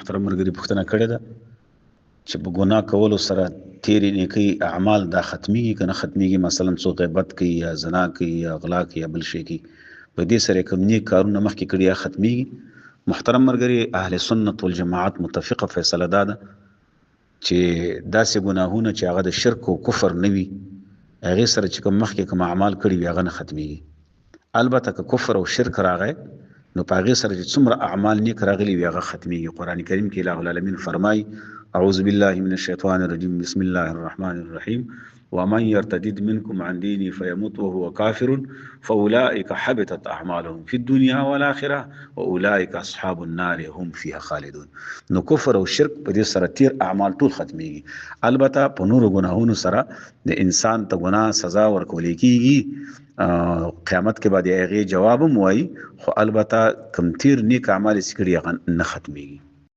محترم مرګري پوښتنه کړې ده چې په ګناه کولو سره تیری نیکی اعمال دا ختمیږي کنه ختمیږي، مثلا څو غیبت کوي یا زنا کوي یا غلا کوي یا بل شي کوي، په دې سره کوم نیک کارونه مخکې کړي یا ختمیږي. محترم مرګري اهل سنت والجماعت متفقه فیصله ده چې داسې ګناهونه چې هغه د شرک او کفر نه وي هغه سره چې کوم مخکې کوم اعمال کړي وي هغه نه ختمیږي. البته که کفر او شرک راغی نو په هغه سره چې څومره اعمال نیک راغلي وي هغه ختمیږي. قران کریم کې الله العالمین فرمایي اعوذ بالله من الشیطان الرجیم بسم الله الرحمن الرحیم ومن يرتد منكم عن دينه فيموت وهو كافر فاولئك حبطت اعمالهم في الدنيا والاخره واولئك اصحاب النار هم فيها خالدون. نو کفر او شرک په دې سره تیر اعمال ټول ختميږي. البته په نورو ګناهونو سره د انسان ته ګناه سزا ورکول کیږي، قیامت کې بعد هغه جواب هم وایي، خو البته کم تیر نیک اعمال سکړي نه ختميږي.